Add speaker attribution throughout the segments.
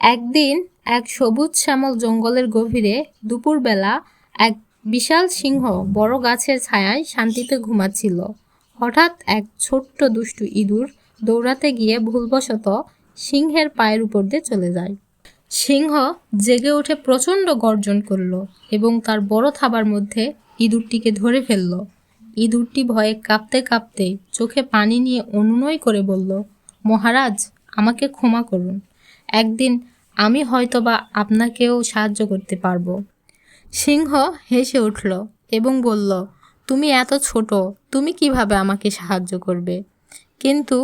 Speaker 1: একদিন এক সবুজ শ্যামল জঙ্গলের গভীরে দুপুরবেলা এক বিশাল সিংহ বড় গাছের ছায়ায় শান্তিতে ঘুমাচ্ছিল। হঠাৎ এক ছোট্ট দুষ্টু ইঁদুর দৌড়াতে গিয়ে ভুলবশত সিংহের পায়ের উপর দিয়ে চলে যায়। সিংহ জেগে উঠে প্রচণ্ড গর্জন করল এবং তার বড় থাবার মধ্যে ইঁদুরটিকে ধরে ফেলল। ইঁদুরটি ভয়ে কাঁপতে কাঁপতে চোখে পানি নিয়ে অনুনয় করে বলল, মহারাজ, আমাকে ক্ষমা করুন। একদিন আমি হয়তোবা আপনাকেও সাহায্য করতে পারবো। সিংহ হেসে উঠল এবং বলল, তুমি এত ছোট, তুমি কিভাবে আমাকে সাহায্য করবে? কিন্তু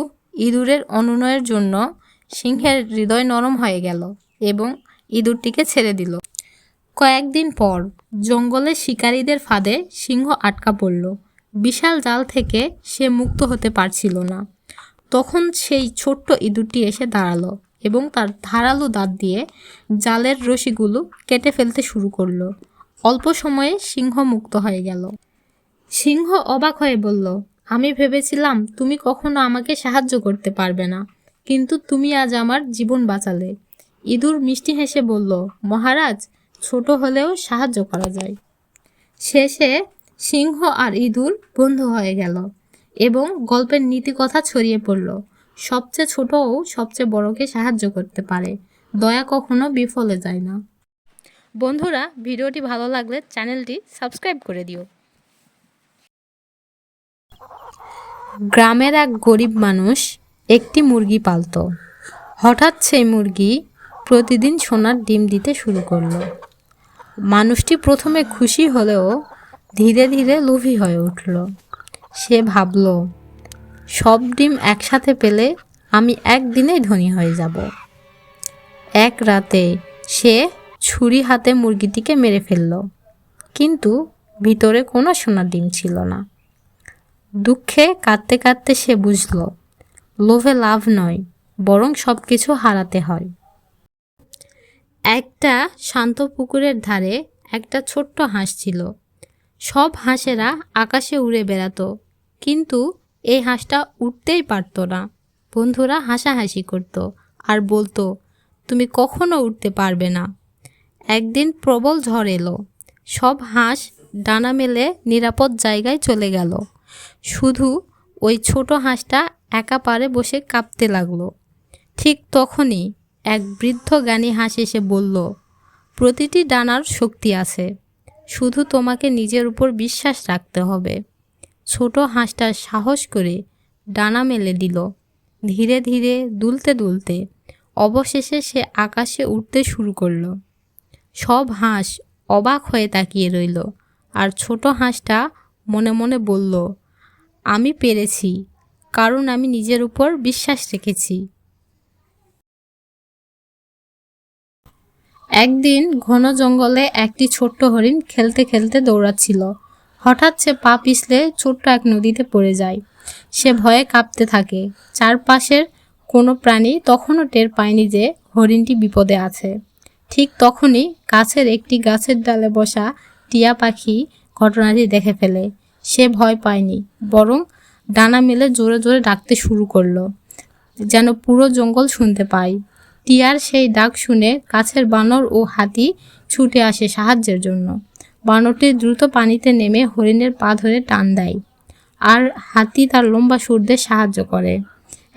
Speaker 1: ইঁদুরের অনুনয়ের জন্য সিংহের হৃদয় নরম হয়ে গেল এবং ইঁদুরটিকে ছেড়ে দিল। কয়েকদিন পর জঙ্গলের শিকারীদের ফাঁদে সিংহ আটকা পড়ল। বিশাল জাল থেকে সে মুক্ত হতে পারছিল না। তখন সেই ছোট্ট ইঁদুরটি এসে দাঁড়ালো এবং তার ধারালো দাঁত দিয়ে জালের রশিগুলো কেটে ফেলতে শুরু করলো। অল্প সময়ে সিংহ মুক্ত হয়ে গেল। সিংহ অবাক হয়ে বলল, আমি ভেবেছিলাম তুমি কখনো আমাকে সাহায্য করতে পারবে না, কিন্তু তুমি আজ আমার জীবন বাঁচালে। ইঁদুর মিষ্টি হেসে বলল, মহারাজ, ছোট হলেও সাহায্য করা যায়। শেষে সিংহ আর ইঁদুর বন্ধু হয়ে গেল এবং গল্পের নীতিকথা ছড়িয়ে পড়ল। সবচেয়ে ছোটও সবচেয়ে বড়কে সাহায্য করতে পারে। দয়া কখনো বিফলে যায় না। বন্ধুরা, ভিডিওটি ভালো লাগলে চ্যানেলটি সাবস্ক্রাইব করে দিও। গ্রামের এক গরিব মানুষ একটি মুরগি পালত। হঠাৎ সেই মুরগি প্রতিদিন সোনার ডিম দিতে শুরু করলো। মানুষটি প্রথমে খুশি হলেও ধীরে ধীরে লোভী হয়ে উঠল। সে ভাবল, সব ডিম একসাথে পেলে আমি একদিনেই ধনী হয়ে যাব। এক রাতে সে ছুরি হাতে মুরগিটিকে মেরে ফেলল, কিন্তু ভিতরে কোনো সোনার ডিম ছিল না। দুঃখে কাঁদতে কাঁদতে সে বুঝল, লোভে লাভ নয়, বরং সব কিছু হারাতে হয়। একটা শান্ত পুকুরের ধারে একটা ছোট্ট হাঁস ছিল। সব হাঁসেরা আকাশে উড়ে বেড়াতো, কিন্তু এই হাঁসটা উঠতেই পারত না। বন্ধুরা হাসাহাসি করত আর বলতো, তুমি কখনো উঠতে পারবে না। একদিন প্রবল ঝড় এলো। সব হাঁস ডানা মেলে নিরাপদ জায়গায় চলে গেল। শুধু ওই ছোট হাঁসটা একা পারে বসে কাঁপতে লাগলো। ঠিক তখনই এক বৃদ্ধ জ্ঞানী হাঁস এসে বলল, প্রতিটি ডানার শক্তি আছে, শুধু তোমাকে নিজের উপর বিশ্বাস রাখতে হবে। ছোট হাঁসটা সাহস করে ডানা মেলে দিল। ধীরে ধীরে দুলতে দুলতে অবশেষে সে আকাশে উঠতে শুরু করলো। সব হাঁস অবাক হয়ে তাকিয়ে রইল, আর ছোট হাঁসটা মনে মনে বলল, আমি পেরেছি, কারণ আমি নিজের উপর বিশ্বাস রেখেছি। একদিন ঘন জঙ্গলে একটি ছোট্ট হরিণ খেলতে খেলতে দৌড়াচ্ছিল। হঠাৎ সে পা পিছলে ছোট্ট এক নদীতে পড়ে যায়। সে ভয়ে কাঁপতে থাকে। চারপাশের কোনো প্রাণী তখনও টের পায়নি যে হরিণটি বিপদে আছে। ঠিক তখনই কাছের একটি গাছের ডালে বসা টিয়া পাখি ঘটনাটি দেখে ফেলে। সে ভয় পায়নি, বরং ডানা মেলে জোরে জোরে ডাকতে শুরু করলো, যেন পুরো জঙ্গল শুনতে পায়। টিয়ার সেই ডাক শুনে কাছের বানর ও হাতি ছুটে আসে সাহায্যের জন্য। বানরটি দ্রুত পানিতে নেমে হরিণের পা ধরে টান দেয়, আর হাতি তার লম্বা সুর দিয়ে সাহায্য করে।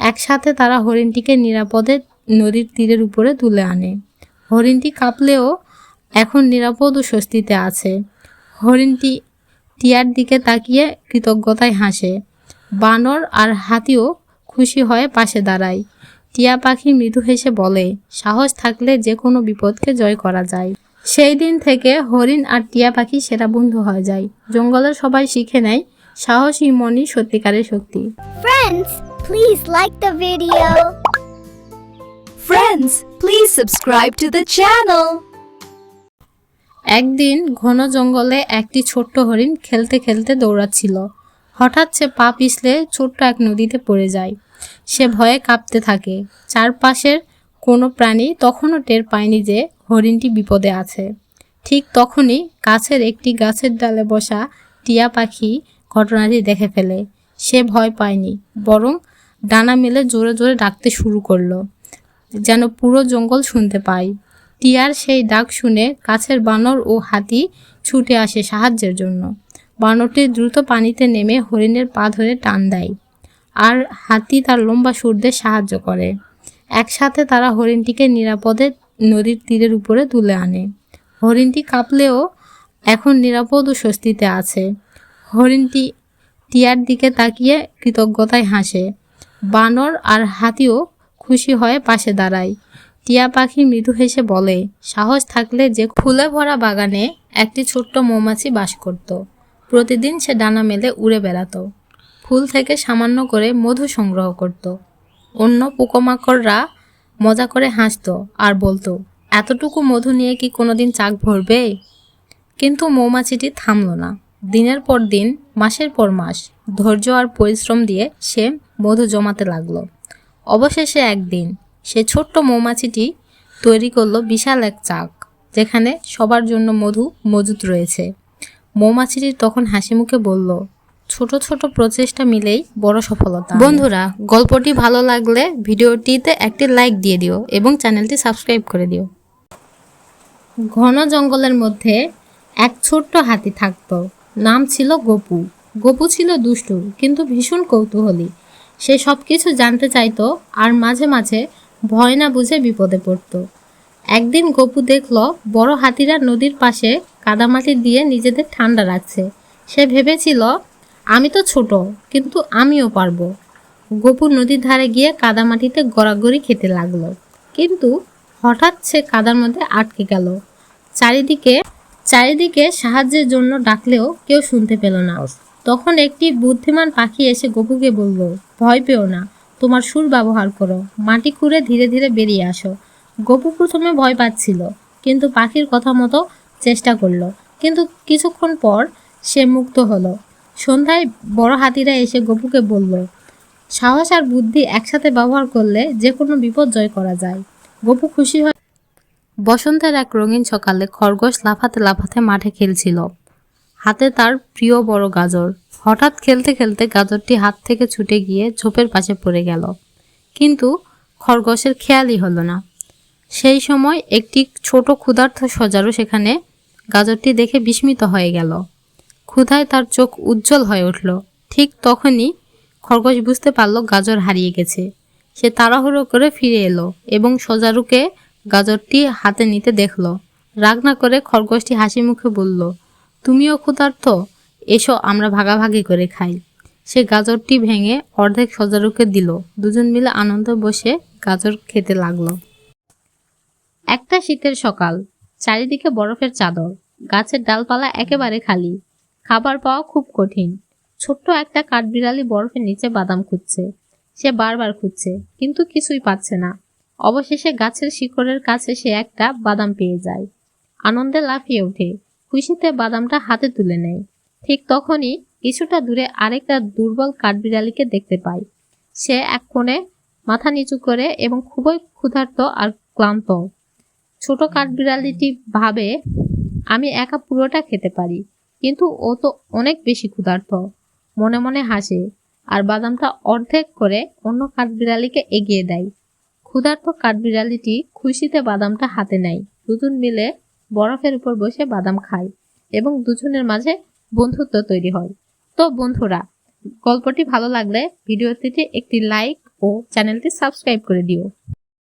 Speaker 1: একসাথে তারা হরিণটিকে নিরাপদে নদীর তীরের উপরে তুলে আনে। হরিণটি কাঁপলেও এখন নিরাপদ ও স্বস্তিতে আছে। হরিণটি টিয়ার দিকে তাকিয়ে কৃতজ্ঞতায় হাসে। বানর আর হাতিও খুশি হয়ে পাশে দাঁড়ায়। টিয়া পাখি মৃদু হেসে বলে, সাহস থাকলে যে কোনো বিপদকে জয় করা যায়। সেই দিন থেকে হরিণ আর টিয়া পাখি সেরা বন্ধু হয়ে যায়। জঙ্গলের সবাই শিখে নেয়, সাহসী মনই সত্যিকারের শক্তি।
Speaker 2: Friends, please like the video.
Speaker 3: Friends, please subscribe to the channel.
Speaker 1: একদিন ঘন জঙ্গলে একটি ছোট্ট হরিণ খেলতে খেলতে দৌড়াচ্ছিল। হঠাৎ সে পা পিছলে ছোট্ট এক নদীতে পড়ে যায়। সে ভয়ে কাঁপতে থাকে। চারপাশের কোনো প্রাণী তখনও টের পায়নি যে হরিণটি বিপদে আছে। ঠিক তখনই কাছের একটি গাছের ডালে বসা টিয়া পাখি ঘটনাটি দেখে ফেলে। সে ভয় পায়নি, বরং ডানা মেলে জোরে জোরে ডাকতে শুরু করলো, যেন পুরো জঙ্গল শুনতে পায়। টিয়ার সেই ডাক শুনে কাছের বানর ও হাতি ছুটে আসে সাহায্যের জন্য। বানরটি দ্রুত পানিতে নেমে হরিণের পা ধরে টান দেয়, আর হাতি তার লম্বা সুর দিয়ে সাহায্য করে। একসাথে তারা হরিণটিকে নিরাপদে নদীর তীরের উপরে তুলে আনে। হরিণটি কাঁপলেও এখন নিরাপদ ও স্বস্তিতে আছে। হরিণটি টিয়ার দিকে তাকিয়ে কৃতজ্ঞতায় হাসে। বানর আর হাতিও খুশি হয়ে পাশে দাঁড়ায়। টিয়া পাখি মৃদু হেসে বলে, সাহস থাকলে যে ফুলে ভরা বাগানে একটি ছোট্ট মৌমাছি বাস করত। প্রতিদিন সে ডানা মেলে উড়ে বেড়াতো, ফুল থেকে সামান্য করে মধু সংগ্রহ করত। অন্য পোকামাকড়রা মজা করে হাসতো আর বলতো, এতটুকু মধু নিয়ে কি কোনোদিন চাক ভরবে? কিন্তু মৌমাছিটি থামল না। দিনের পর দিন, মাসের পর মাস ধৈর্য আর পরিশ্রম দিয়ে সে মধু জমাতে লাগলো। অবশেষে একদিন সে ছোট্ট মৌমাছিটি তৈরি করলো বিশাল এক চাক, যেখানে সবার জন্য মধু মজুত রয়েছে। মৌমাছিটি তখন হাসি মুখে বলল, ছোট ছোট প্রচেষ্টা মিলেই বড় সফলতা। বন্ধুরা, গল্পটি ভালো লাগলে ভিডিওটিতে একটি লাইক দিয়ে দিও এবং চ্যানেলটি সাবস্ক্রাইব করে দিও। ঘন জঙ্গলের মধ্যে এক ছোট্ট হাতি থাকতো। নাম ছিল গপু। গপু ছিল দুষ্টু কিন্তু ভীষণ কৌতূহলী। সে সব কিছু জানতে চাইতো আর মাঝে মাঝে ভয় না বুঝে বিপদে পড়তো। একদিন গপু দেখলো বড় হাতিরা নদীর পাশে কাদামাটি দিয়ে নিজেদের ঠান্ডা রাখছে। সে ভেবেছিল, আমি তো ছোট, কিন্তু আমিও পারবো। গপু নদীর ধারে গিয়ে কাদামাটিতে গড়াগড়ি খেতে লাগলো। কিন্তু হঠাৎ সে কাদার মধ্যে আটকে গেল। চারিদিকে সাহায্যের জন্য ডাকলেও কেউ শুনতে পেল না। তখন একটি বুদ্ধিমান পাখি এসে গপুকে বলল, ভয় পেও না, তোমার সুর ব্যবহার করো, মাটি খুঁড়ে ধীরে ধীরে বেরিয়ে আসো। গপু প্রথমে ভয় পাচ্ছিল, কিন্তু পাখির কথা মতো চেষ্টা করলো। কিন্তু কিছুক্ষণ পর সে মুক্ত হলো। সন্ধ্যায় বড় হাতিরা এসে গপুকে বলল, সাহস আর বুদ্ধি একসাথে ব্যবহার করলে যে কোনো বিপদ জয় করা যায়। গপু খুশি হয়। বসন্তের এক রঙিন সকালে খরগোশ লাফাতে লাফাতে মাঠে খেলছিল, হাতে তার প্রিয় বড় গাজর। হঠাৎ খেলতে খেলতে গাজরটি হাত থেকে ছুটে গিয়ে ঝোপের পাশে পড়ে গেল, কিন্তু খরগোশের খেয়ালই হলো না। সেই সময় একটি ছোট ক্ষুধার্ত সজারু সেখানে গাজরটি দেখে বিস্মিত হয়ে গেল। ক্ষুধায় তার চোখ উজ্জ্বল হয়ে উঠল। ঠিক তখনই খরগোশ বুঝতে পারল গাজর হারিয়ে গেছে। সে তাড়াহুড়ো করে ফিরে এলো এবং সজারুকে গাজরটি হাতে নিতে দেখল। রাগ না করে খরগোশটি হাসি মুখে বলল, তুমিও ক্ষুধার্ত, এসো আমরা ভাগাভাগি করে খাই। সে গাজরটি ভেঙে অর্ধেক সজারুকে দিল। দুজন মিলে আনন্দে বসে গাজর খেতে লাগলো। একটা শীতের সকাল, চারিদিকে বরফের চাদর, গাছের ডালপালা একেবারে খালি, খাবার পাওয়া খুব কঠিন। ছোট্ট একটা কাঠবিড়ালি বরফের নিচে বাদাম খুঁজছে। সে বারবার খুঁজছে, কিন্তু কিছুই পাচ্ছে না। অবশেষে গাছের শিকড়ের কাছে সে একটা বাদাম পেয়ে যায়। আনন্দে লাফিয়ে ওঠে, খুশিতে বাদামটা হাতে তুলে নেয়। ঠিক তখনই কিছুটা দূরে আরেকটা দুর্বল কাঠবিড়ালিকে দেখতে পায়। সে এক কোণে মাথা নিচু করে এবং খুবই ক্ষুধার্ত আর ক্লান্ত। ছোট কাঠবিড়ালিটি ভাবে, আমি একা পুরোটা খেতে পারি, কিন্তু ও তো অনেক বেশি ক্ষুধার্ত। মনে মনে হাসে আর বাদামটা অর্ধেক করে অন্য কাঠবিড়ালিকে এগিয়ে দেয়। ক্ষুধার্ত কাঠবিড়ালিটি খুশিতে বাদামটা হাতে নেয়। দুজন মিলে বরফের উপর বসে বাদাম খায় এবং দুজনের মাঝে বন্ধুত্ব তৈরি হয়। তো বন্ধুরা, গল্পটি ভালো লাগলে ভিডিওটিতে একটি লাইক ও চ্যানেলটি সাবস্ক্রাইব করে দিও।